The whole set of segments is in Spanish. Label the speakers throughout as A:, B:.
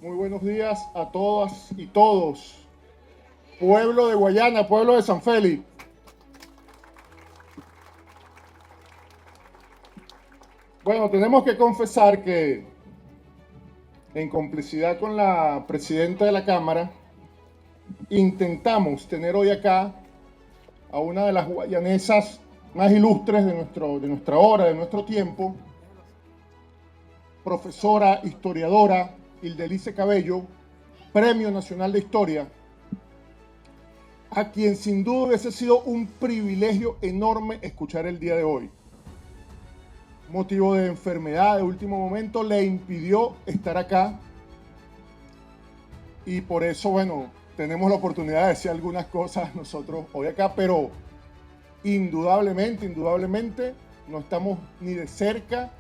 A: Muy buenos días a todas y todos. Pueblo de Guayana, pueblo de San Félix. Bueno, tenemos que confesar que en complicidad con la presidenta de la Cámara, intentamos tener hoy acá a una de las guayanesas más ilustres de nuestra hora, de nuestro tiempo, profesora, historiadora, Hildelice Cabello, Premio Nacional de Historia, a quien sin duda hubiese sido un privilegio enorme escuchar el día de hoy. Motivo de enfermedad de último momento le impidió estar acá y por eso, bueno, tenemos la oportunidad de decir algunas cosas nosotros hoy acá, pero indudablemente, no estamos ni de cerca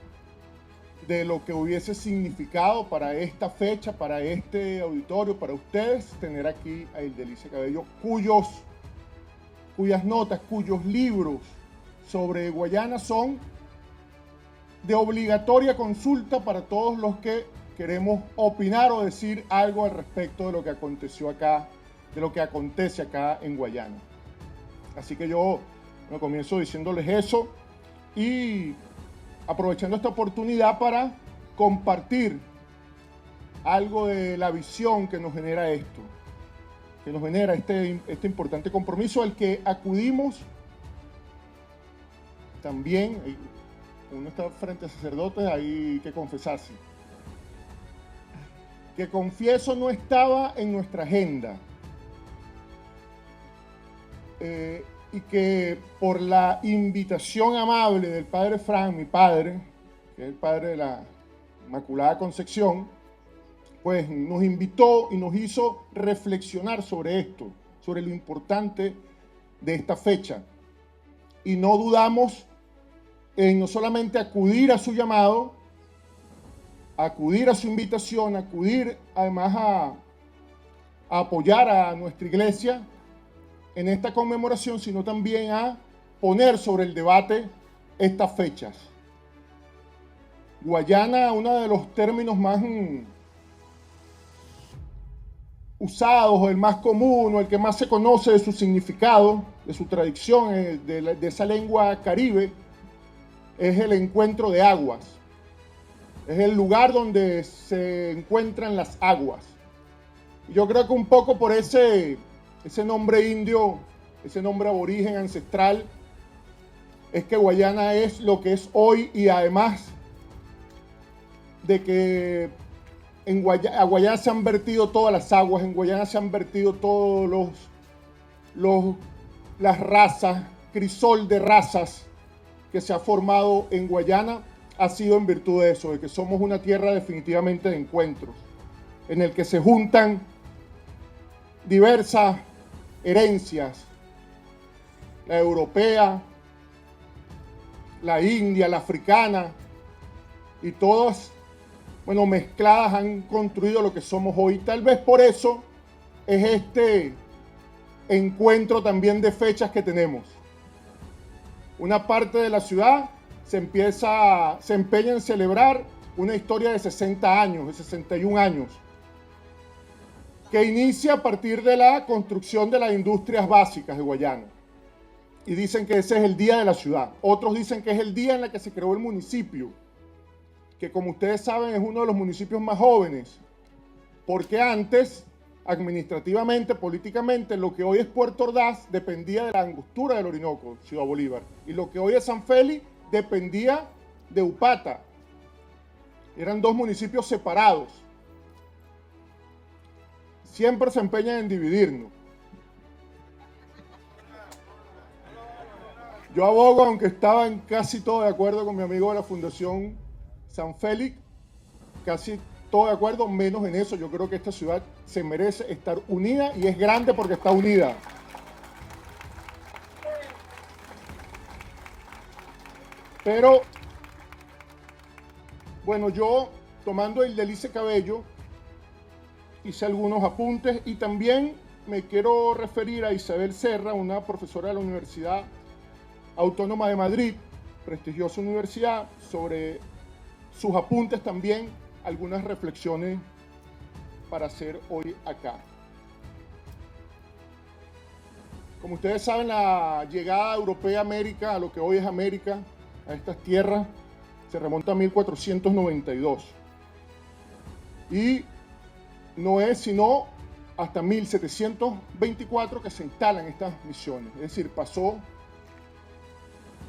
A: de lo que hubiese significado para esta fecha, para este auditorio, para ustedes, tener aquí a Hildelice Cabello, cuyas notas, cuyos libros sobre Guayana son de obligatoria consulta para todos los que queremos opinar o decir algo al respecto de lo que aconteció acá, de lo que acontece acá en Guayana. Así que yo comienzo diciéndoles eso y aprovechando esta oportunidad para compartir algo de la visión que nos genera esto, que nos genera este importante compromiso al que acudimos también. Uno está frente a sacerdotes, hay que confesarse. Que confieso no estaba en nuestra agenda. Y que por la invitación amable del padre Fran, mi padre, que es el padre de la Inmaculada Concepción, pues nos invitó y nos hizo reflexionar sobre esto, sobre lo importante de esta fecha. Y no dudamos en no solamente acudir a su llamado, acudir a su invitación, acudir además a apoyar a nuestra iglesia en esta conmemoración, sino también a poner sobre el debate estas fechas. Guayana, uno de los términos más usados, o el más común, o el que más se conoce de su significado, de su tradición, de esa lengua caribe, es el encuentro de aguas. Es el lugar donde se encuentran las aguas. Y yo creo que un poco por ese nombre indio, ese nombre aborigen ancestral, es que Guayana es lo que es hoy, y además de que a Guayana se han vertido todas las aguas, en Guayana se han vertido todos las razas, crisol de razas que se ha formado en Guayana, ha sido en virtud de eso, de que somos una tierra definitivamente de encuentros, en el que se juntan diversas herencias, la europea, la india, la africana, y todas, bueno, mezcladas han construido lo que somos hoy. Tal vez por eso es este encuentro también de fechas que tenemos. Una parte de la ciudad se empeña en celebrar una historia de 60 años, de 61 años, que inicia a partir de la construcción de las industrias básicas de Guayana. Y dicen que ese es el día de la ciudad. Otros dicen que es el día en el que se creó el municipio, que como ustedes saben es uno de los municipios más jóvenes, porque antes, administrativamente, políticamente, lo que hoy es Puerto Ordaz dependía de la angostura del Orinoco, Ciudad Bolívar, y lo que hoy es San Félix dependía de Upata. Eran dos municipios separados. Siempre se empeñan en dividirnos. Yo abogo, aunque estaba en casi todo de acuerdo con mi amigo de la Fundación San Félix, casi todo de acuerdo, menos en eso. Yo creo que esta ciudad se merece estar unida, y es grande porque está unida. Pero, bueno, yo, tomando el Hildelice Cabello, hice algunos apuntes, y también me quiero referir a Isabel Serra, una profesora de la Universidad Autónoma de Madrid, prestigiosa universidad, sobre sus apuntes también, algunas reflexiones para hacer hoy acá. Como ustedes saben, la llegada europea a América, a lo que hoy es América, a estas tierras, se remonta a 1492. Y no es sino hasta 1724 que se instalan estas misiones. Es decir,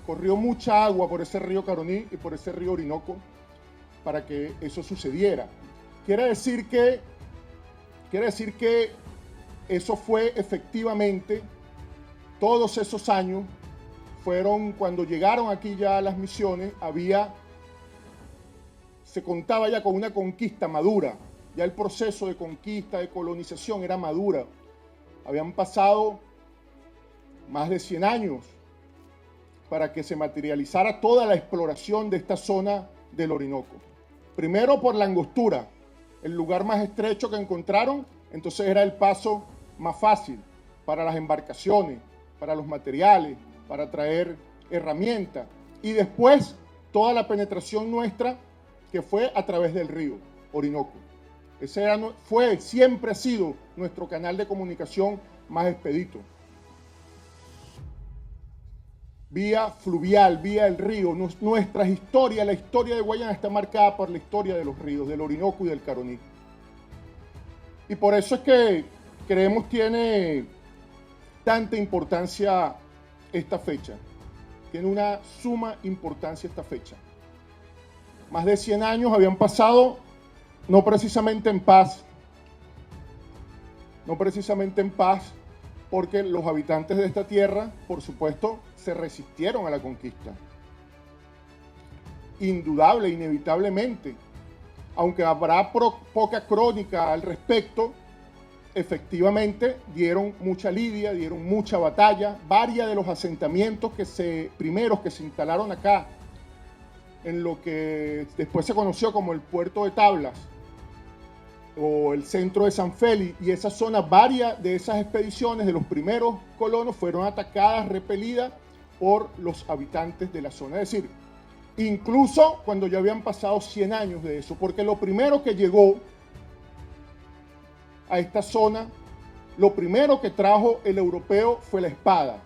A: corrió mucha agua por ese río Caroní y por ese río Orinoco para que eso sucediera. Quiere decir que eso fue efectivamente, todos esos años fueron cuando llegaron aquí ya las misiones, se contaba ya con una conquista madura, ya el proceso de conquista, de colonización era madura. Habían pasado más de 100 años para que se materializara toda la exploración de esta zona del Orinoco. Primero por la angostura, el lugar más estrecho que encontraron, entonces era el paso más fácil para las embarcaciones, para los materiales, para traer herramientas. Y después toda la penetración nuestra que fue a través del río Orinoco. Siempre ha sido nuestro canal de comunicación más expedito. Vía fluvial, vía el río. Nuestra historia, la historia de Guayana está marcada por la historia de los ríos, del Orinoco y del Caroní. Y por eso es que creemos tiene tanta importancia esta fecha. Tiene una suma importancia esta fecha. Más de 100 años habían pasado, no precisamente en paz, porque los habitantes de esta tierra, por supuesto, se resistieron a la conquista. Indudable, inevitablemente. Aunque habrá poca crónica al respecto, efectivamente dieron mucha lidia, dieron mucha batalla. Varios de los asentamientos primeros que se instalaron acá, en lo que después se conoció como el Puerto de Tablas, o el centro de San Félix, y esa zona, varias de esas expediciones de los primeros colonos fueron atacadas, repelidas por los habitantes de la zona. Es decir, incluso cuando ya habían pasado 100 años de eso, porque lo primero que llegó a esta zona, lo primero que trajo el europeo fue la espada.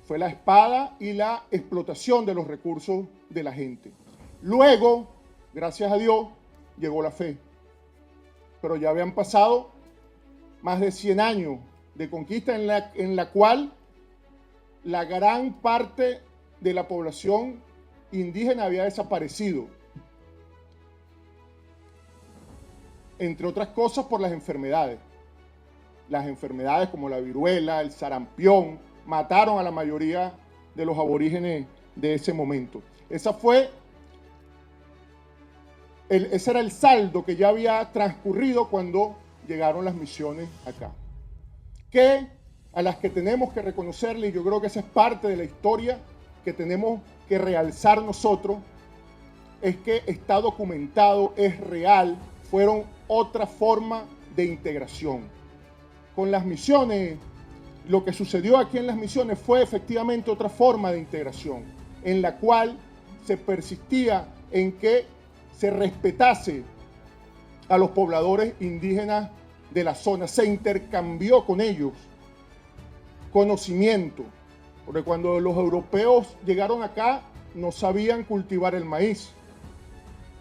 A: Fue la espada y la explotación de los recursos de la gente. Luego, gracias a Dios, llegó la fe. Pero ya habían pasado más de 100 años de conquista en la cual la gran parte de la población indígena había desaparecido. Entre otras cosas por las enfermedades. Las enfermedades como la viruela, el sarampión, mataron a la mayoría de los aborígenes de ese momento. Ese era el saldo que ya había transcurrido cuando llegaron las misiones acá. A las que tenemos que reconocerle, y yo creo que esa es parte de la historia que tenemos que realzar nosotros, es que está documentado, es real, fueron otra forma de integración. Con las misiones, lo que sucedió aquí en las misiones fue efectivamente otra forma de integración, en la cual se persistía en que se respetase a los pobladores indígenas de la zona, se intercambió con ellos conocimiento, porque cuando los europeos llegaron acá no sabían cultivar el maíz.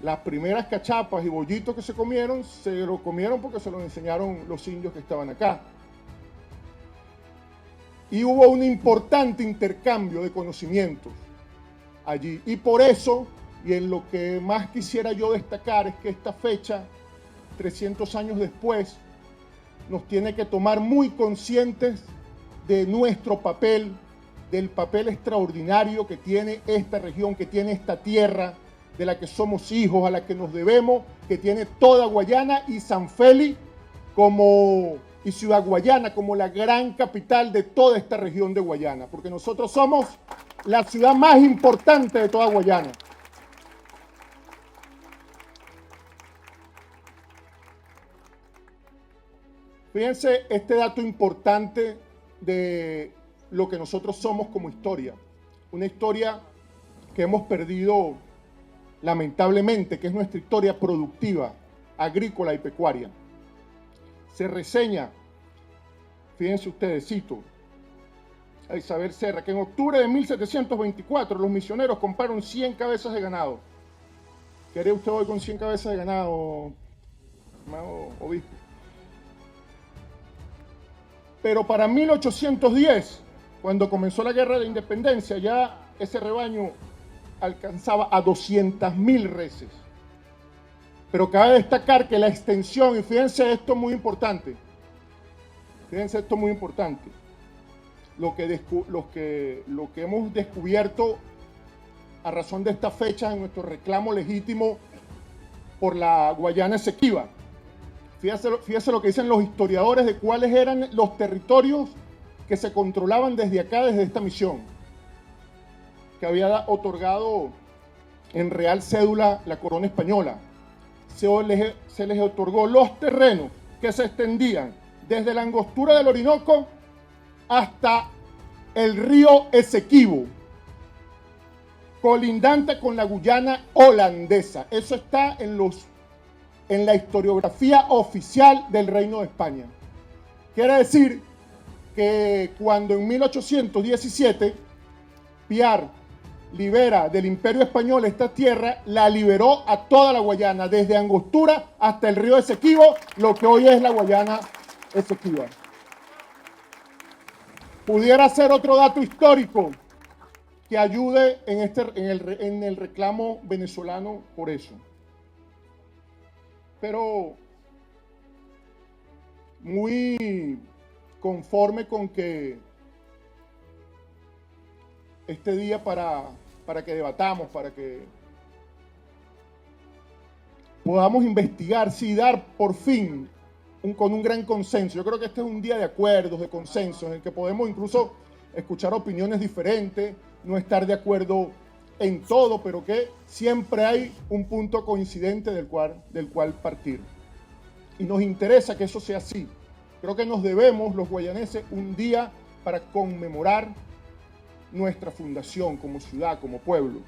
A: Las primeras cachapas y bollitos que se lo comieron porque se los enseñaron los indios que estaban acá. Y hubo un importante intercambio de conocimientos allí. Y por eso, y en lo que más quisiera yo destacar, es que esta fecha, 300 años después, nos tiene que tomar muy conscientes de nuestro papel, del papel extraordinario que tiene esta región, que tiene esta tierra, de la que somos hijos, a la que nos debemos, que tiene toda Guayana y San Félix y Ciudad Guayana como la gran capital de toda esta región de Guayana, porque nosotros somos la ciudad más importante de toda Guayana. Fíjense este dato importante de lo que nosotros somos como historia. Una historia que hemos perdido lamentablemente, que es nuestra historia productiva. agrícola y pecuaria. Se reseña, fíjense ustedes, cito a Isabel Serra, que en octubre de 1724 los misioneros compraron 100 cabezas de ganado. ¿Qué haría usted hoy con 100 cabezas de ganado, amado obispo? Pero para 1810, cuando comenzó la guerra de independencia, ya ese rebaño alcanzaba a 200.000 reses. Pero cabe destacar que la extensión, y fíjense esto muy importante, lo que hemos descubierto a razón de esta fecha en nuestro reclamo legítimo por la Guayana Esequiba. Fíjese lo que dicen los historiadores de cuáles eran los territorios que se controlaban desde acá, desde esta misión, que había otorgado en real cédula la corona española. Se les otorgó los terrenos que se extendían desde la angostura del Orinoco hasta el río Esequibo, colindante con la Guyana holandesa. Eso está en la historiografía oficial del Reino de España. Quiere decir que cuando en 1817 Piar libera del Imperio Español esta tierra, la liberó a toda la Guayana, desde Angostura hasta el río Esequibo, lo que hoy es la Guayana Esequiba. Pudiera ser otro dato histórico que ayude en el reclamo venezolano por eso. Pero muy conforme con que este día para que debatamos, para que podamos investigar, sí, dar por fin con un gran consenso. Yo creo que este es un día de acuerdos, de consensos, en el que podemos incluso escuchar opiniones diferentes, no estar de acuerdo en todo, pero que siempre hay un punto coincidente del cual partir. Y nos interesa que eso sea así. Creo que nos debemos, los guayaneses, un día para conmemorar nuestra fundación como ciudad, como pueblo.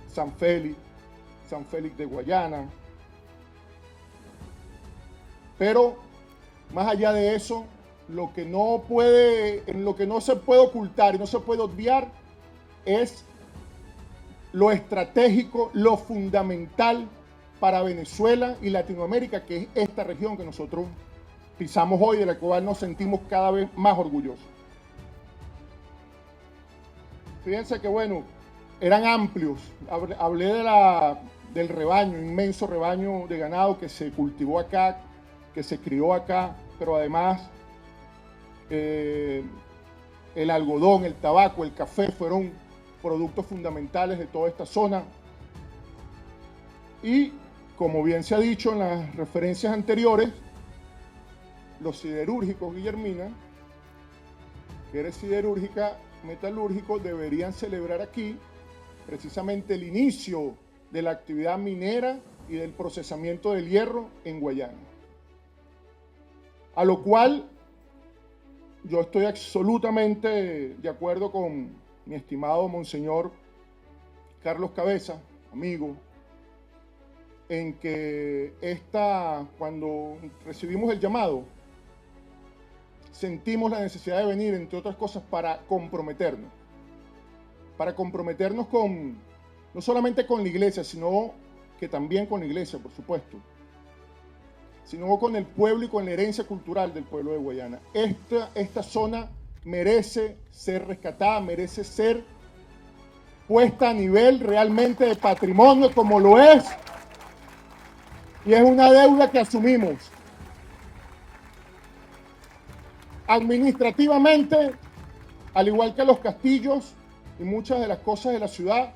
A: San Félix de Guayana. Pero más allá de eso, en lo que no se puede ocultar y no se puede obviar es lo estratégico, lo fundamental para Venezuela y Latinoamérica, que es esta región que nosotros pisamos hoy, de la cual nos sentimos cada vez más orgullosos. Fíjense que, bueno, eran amplios. Hablé del rebaño, inmenso rebaño de ganado que se cultivó acá, que se crió acá, pero además el algodón, el tabaco, el café fueron productos fundamentales de toda esta zona. Y, como bien se ha dicho en las referencias anteriores, los siderúrgicos, Guillermina, que eres siderúrgica, metalúrgico, deberían celebrar aquí precisamente el inicio de la actividad minera y del procesamiento del hierro en Guayana. A lo cual yo estoy absolutamente de acuerdo con mi estimado Monseñor Carlos Cabeza, amigo, en que cuando recibimos el llamado, sentimos la necesidad de venir, entre otras cosas, para comprometernos no solamente con la iglesia, sino que también con la iglesia, por supuesto, sino con el pueblo y con la herencia cultural del pueblo de Guayana. Esta zona merece ser rescatada, merece ser puesta a nivel realmente de patrimonio, como lo es, y es una deuda que asumimos. Administrativamente, al igual que los castillos y muchas de las cosas de la ciudad,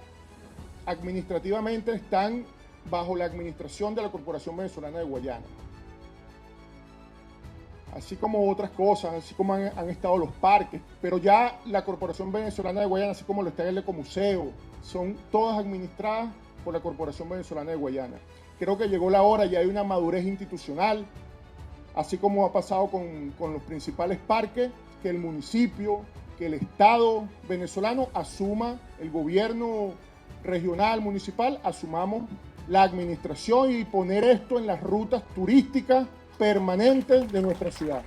A: administrativamente están bajo la administración de la Corporación Venezolana de Guayana. Así como otras cosas, así como han estado los parques, pero ya la Corporación Venezolana de Guayana, así como lo está el Ecomuseo, son todas administradas por la Corporación Venezolana de Guayana. Creo que llegó la hora, ya hay una madurez institucional, así como ha pasado con los principales parques, que el municipio, que el Estado venezolano asuma, el gobierno regional, municipal, asumamos la administración y poner esto en las rutas turísticas permanentes de nuestra ciudad.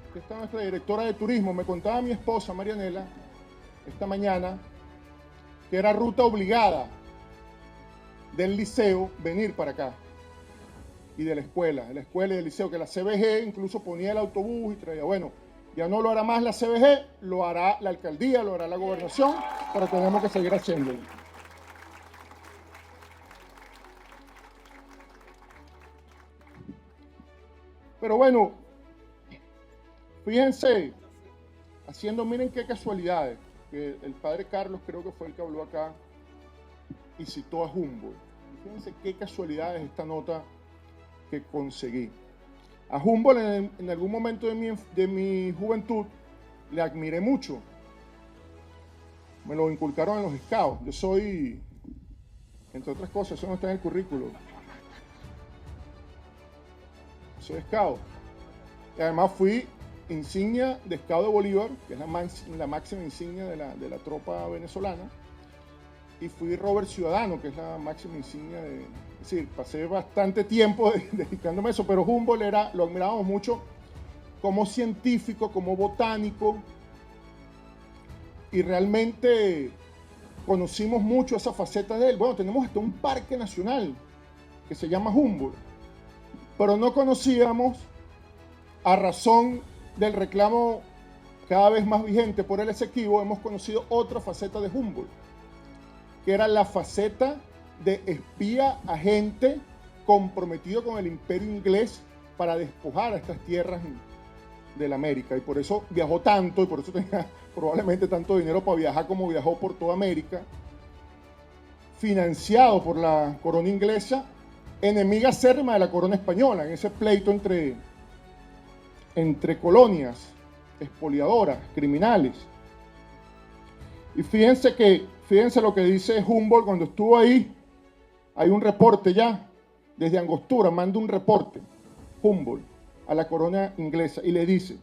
A: Aquí está nuestra directora de turismo. Me contaba mi esposa, Marianela, esta mañana, que era ruta obligada del liceo venir para acá y de la escuela y del liceo, que la CBG incluso ponía el autobús y traía. Bueno, ya no lo hará más la CBG, lo hará la alcaldía, lo hará la gobernación, pero tenemos que seguir haciéndolo. Pero bueno, fíjense, miren qué casualidades, que el padre Carlos creo que fue el que habló acá y citó a Humboldt. Fíjense qué casualidades esta nota que conseguí. A Humboldt en algún momento de mi juventud le admiré mucho. Me lo inculcaron en los scouts. Yo soy, entre otras cosas, eso no está en el currículo. Soy scout. Y además fui insignia de Scout de Bolívar, que es la máxima insignia de la tropa venezolana. Y fui Robert Ciudadano, que es la máxima insignia de... Es decir, pasé bastante tiempo dedicándome a eso, pero Humboldt lo admirábamos mucho como científico, como botánico, y realmente conocimos mucho esa faceta de él. Bueno, tenemos hasta un parque nacional que se llama Humboldt, pero no conocíamos, a razón del reclamo cada vez más vigente por el Esequibo, hemos conocido otra faceta de Humboldt, que era la faceta de espía agente comprometido con el imperio inglés para despojar a estas tierras de la América. Y por eso viajó tanto, y por eso tenía probablemente tanto dinero para viajar como viajó por toda América, financiado por la corona inglesa, enemiga acérrima de la corona española, en ese pleito entre colonias expoliadoras, criminales. Y fíjense lo que dice Humboldt cuando estuvo ahí. Hay un reporte ya, desde Angostura, manda un reporte, Humboldt, a la corona inglesa y le dice: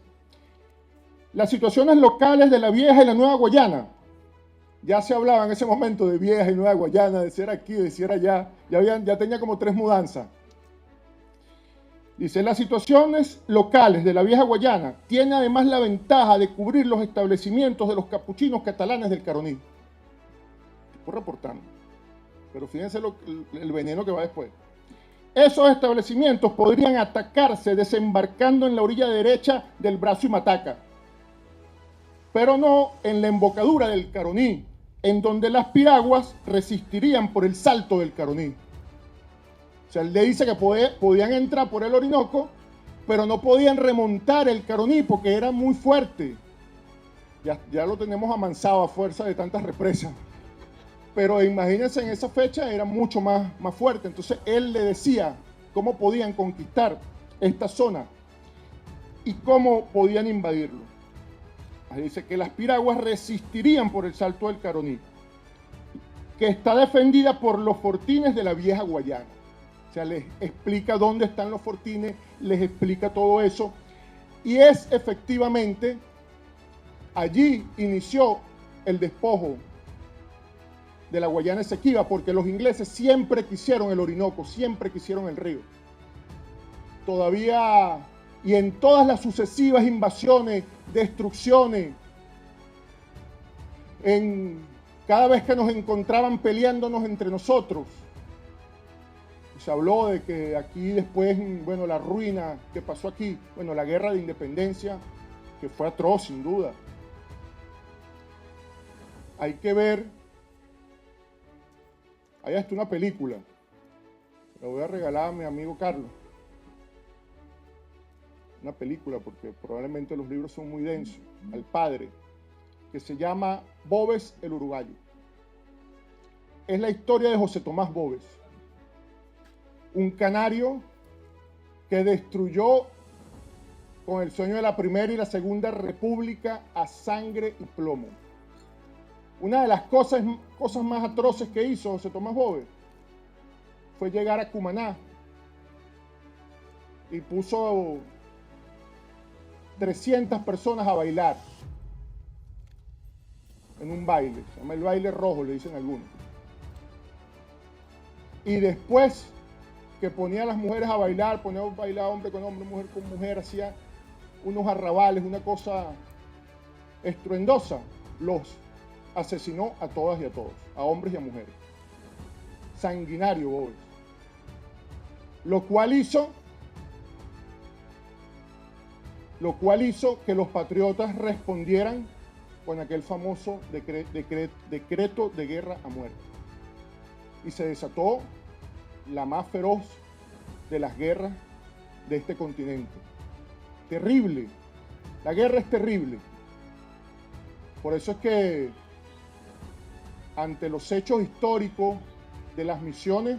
A: las situaciones locales de la Vieja y la Nueva Guayana, ya se hablaba en ese momento de Vieja y Nueva Guayana, de ser aquí, de ser allá, ya tenía como 3 mudanzas. Dice, las situaciones locales de la Vieja Guayana tienen además la ventaja de cubrir los establecimientos de los capuchinos catalanes del Caroní. Estoy reportando. Pero fíjense el veneno que va después. Esos establecimientos podrían atacarse desembarcando en la orilla derecha del brazo y Mataca, pero no en la embocadura del Caroní, en donde las piraguas resistirían por el salto del Caroní. O sea, él le dice que podían entrar por el Orinoco, pero no podían remontar el Caroní porque era muy fuerte. Ya lo tenemos amansado a fuerza de tantas represas. Pero imagínense, en esa fecha era mucho más fuerte. Entonces él le decía cómo podían conquistar esta zona y cómo podían invadirlo. Ahí dice que las piraguas resistirían por el salto del Caroní, que está defendida por los fortines de la Vieja Guayana. O sea, les explica dónde están los fortines, les explica todo eso. Y es efectivamente, allí inició el despojo de la Guayana Esequiba, porque los ingleses siempre quisieron el Orinoco, siempre quisieron el río. Todavía, y en todas las sucesivas invasiones, destrucciones, cada vez que nos encontraban peleándonos entre nosotros, se habló de que aquí después, bueno, la ruina que pasó aquí, bueno, la guerra de independencia, que fue atroz sin duda. Hay que ver, hay hasta una película, la voy a regalar a mi amigo Carlos, una película porque probablemente los libros son muy densos, al padre, que se llama Boves el Uruguayo. Es la historia de José Tomás Boves, un canario que destruyó con el sueño de la Primera y la Segunda República a sangre y plomo. Una de las cosas más atroces que hizo José Tomás Boves fue llegar a Cumaná y puso 300 personas a bailar. en un baile, se llama el baile rojo, le dicen algunos. Y después que ponía a las mujeres a bailar, ponía a bailar hombre con hombre, mujer con mujer, hacía unos arrabales, una cosa estruendosa, los asesinó a todas y a todos, a hombres y a mujeres. Sanguinario, Boves. Lo cual hizo que los patriotas respondieran con aquel famoso decreto de guerra a muerte. Y se desató la más feroz de las guerras de este continente. Terrible. La guerra es terrible. Por eso es que ante los hechos históricos de las misiones,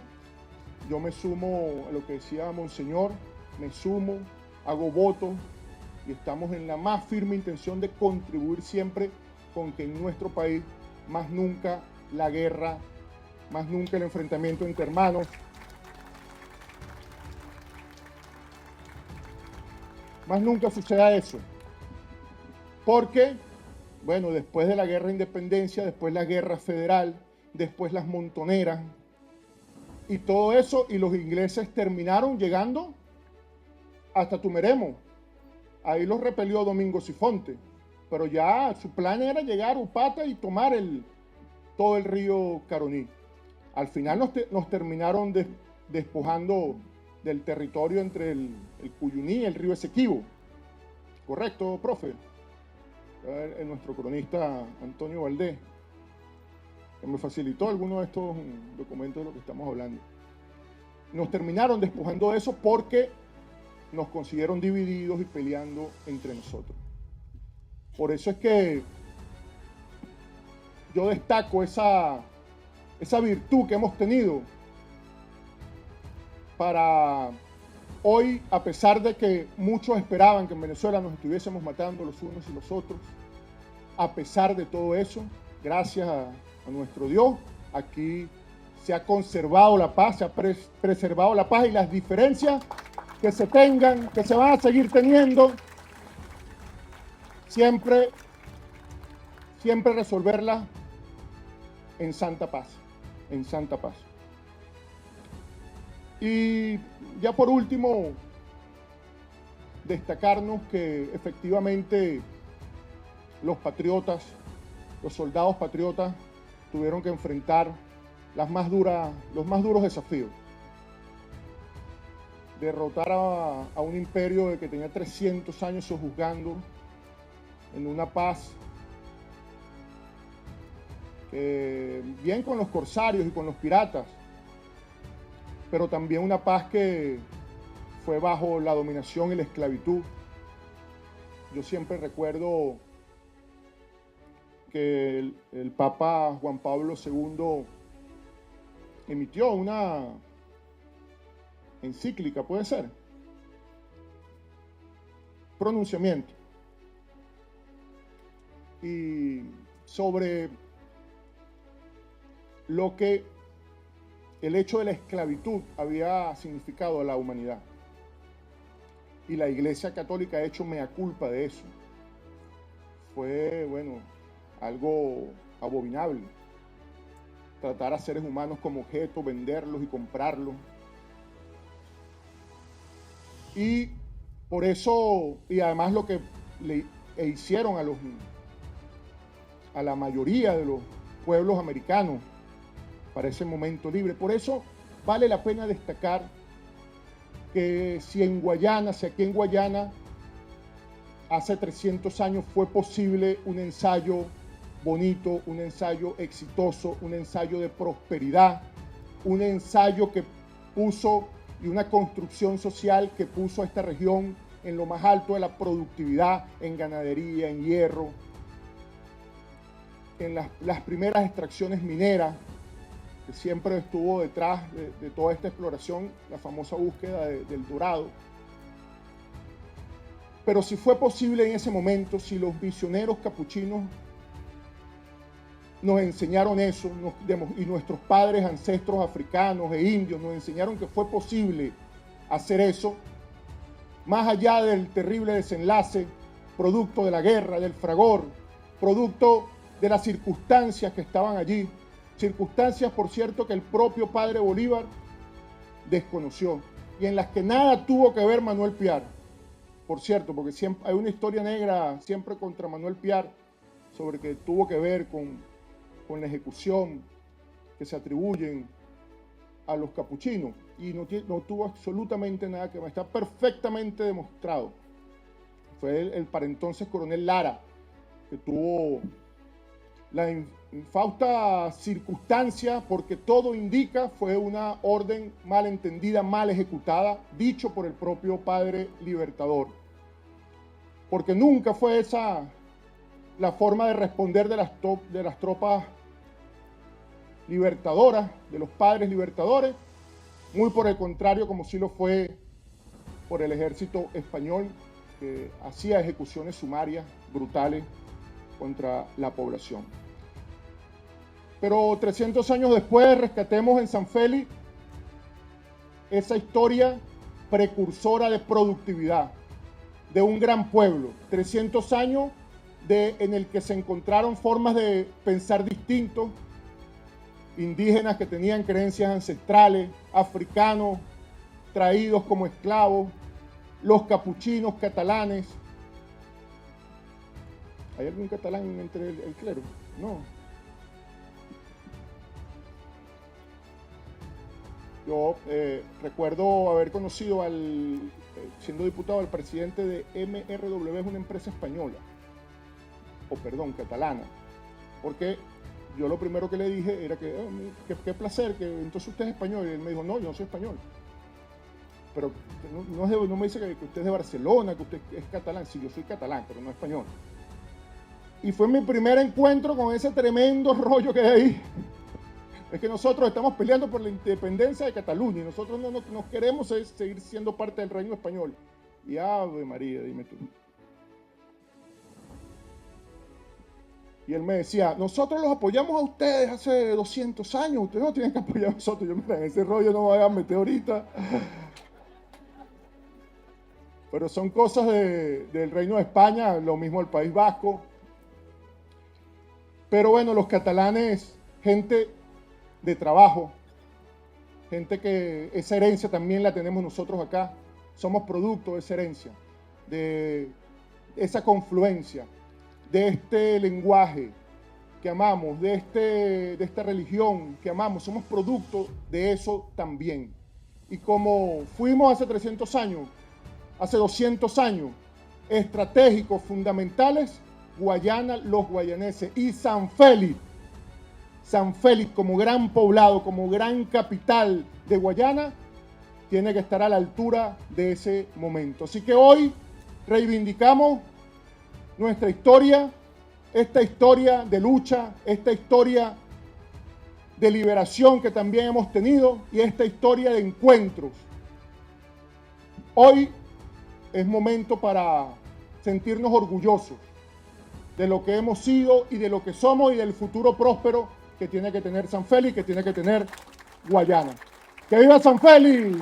A: yo me sumo a lo que decía Monseñor, me sumo, hago voto y estamos en la más firme intención de contribuir siempre con que en nuestro país más nunca la guerra, más nunca el enfrentamiento entre hermanos, más nunca suceda eso. Porque, bueno, después de la guerra de independencia, después la guerra federal, después las montoneras y todo eso, y los ingleses terminaron llegando hasta Tumeremo. Ahí los repelió Domingo Sifonte, pero ya su plan era llegar a Upata y tomar todo el río Caroní. Al final nos terminaron despojando del territorio entre el Cuyuní y el río Esequibo. ¿Correcto, profe? Nuestro cronista Antonio Valdés, que me facilitó algunos de estos documentos de lo que estamos hablando. Nos terminaron despojando de eso porque nos consiguieron divididos y peleando entre nosotros. Por eso es que yo destaco esa virtud que hemos tenido para hoy, a pesar de que muchos esperaban que en Venezuela nos estuviésemos matando los unos y los otros, a pesar de todo eso, gracias a nuestro Dios, aquí se ha conservado la paz, se ha preservado la paz, y las diferencias que se tengan, que se van a seguir teniendo, siempre resolverlas en santa paz, en santa paz. Y ya por último, destacarnos que efectivamente los patriotas, los soldados patriotas, tuvieron que enfrentar los más duros desafíos. Derrotar a un imperio que tenía 300 años sojuzgando en una paz, bien con los corsarios y con los piratas, pero también una paz que fue bajo la dominación y la esclavitud. Yo siempre recuerdo que el Papa Juan Pablo II emitió una encíclica, puede ser, pronunciamiento, y sobre lo que el hecho de la esclavitud había significado a la humanidad. Y la Iglesia Católica ha hecho mea culpa de eso. Fue, bueno, algo abominable. Tratar a seres humanos como objetos, venderlos y comprarlos. Y por eso, y además lo que le hicieron a la mayoría de los pueblos americanos para ese momento libre. Por eso vale la pena destacar que si aquí en Guayana, hace 300 años fue posible un ensayo bonito, un ensayo exitoso, un ensayo de prosperidad, un ensayo que puso, y una construcción social que puso a esta región en lo más alto de la productividad, en ganadería, en hierro, en las primeras extracciones mineras, que siempre estuvo detrás de toda esta exploración, la famosa búsqueda del dorado. Pero si fue posible en ese momento, si los misioneros capuchinos nos enseñaron eso, y nuestros padres, ancestros africanos e indios nos enseñaron que fue posible hacer eso, más allá del terrible desenlace, producto de la guerra, del fragor, producto de las circunstancias que estaban allí. Circunstancias, por cierto, que el propio padre Bolívar desconoció y en las que nada tuvo que ver Manuel Piar. Por cierto, porque siempre hay una historia negra siempre contra Manuel Piar sobre que tuvo que ver con la ejecución que se atribuyen a los capuchinos y no tuvo absolutamente nada que ver. Está perfectamente demostrado. Fue el para entonces coronel Lara que tuvo la infausta circunstancia, porque todo indica fue una orden mal entendida, mal ejecutada, dicho por el propio padre Libertador. Porque nunca fue esa la forma de responder de las tropas libertadoras, de los padres libertadores, muy por el contrario, como sí lo fue por el ejército español, que hacía ejecuciones sumarias, brutales, contra la población. Pero 300 años después rescatemos en San Félix esa historia precursora de productividad de un gran pueblo. 300 años en el que se encontraron formas de pensar distintos, indígenas que tenían creencias ancestrales, africanos traídos como esclavos, los capuchinos catalanes. ¿Hay algún catalán entre el clero? No. Yo recuerdo haber conocido siendo diputado, al presidente de MRW, es una empresa española, catalana, porque yo lo primero que le dije era que, qué placer, que entonces usted es español, y él me dijo, no, yo no soy español. Pero no me dice que usted es de Barcelona, que usted es catalán. Sí, yo soy catalán, pero no español. Y fue mi primer encuentro con ese tremendo rollo que hay ahí. Es que nosotros estamos peleando por la independencia de Cataluña y nosotros no nos queremos seguir siendo parte del reino español. Y Ave María, dime tú. Y él me decía, nosotros los apoyamos a ustedes hace 200 años, ustedes no tienen que apoyar a nosotros. Yo, mira, en ese rollo no me voy a meter ahorita. Pero son cosas del Reino de España, lo mismo el País Vasco. Pero bueno, los catalanes, gente de trabajo, gente que esa herencia también la tenemos nosotros acá. Somos producto de esa herencia, de esa confluencia, de este lenguaje que amamos, de esta religión que amamos. Somos producto de eso también. Y como fuimos hace 300 años, hace 200 años, estratégicos, fundamentales, Guayana, los guayaneses y San Félix como gran poblado, como gran capital de Guayana, tiene que estar a la altura de ese momento. Así que hoy reivindicamos nuestra historia, esta historia de lucha, esta historia de liberación que también hemos tenido y esta historia de encuentros. Hoy es momento para sentirnos orgullosos de lo que hemos sido y de lo que somos y del futuro próspero que tiene que tener San Félix, que tiene que tener Guayana. ¡Que viva San Félix!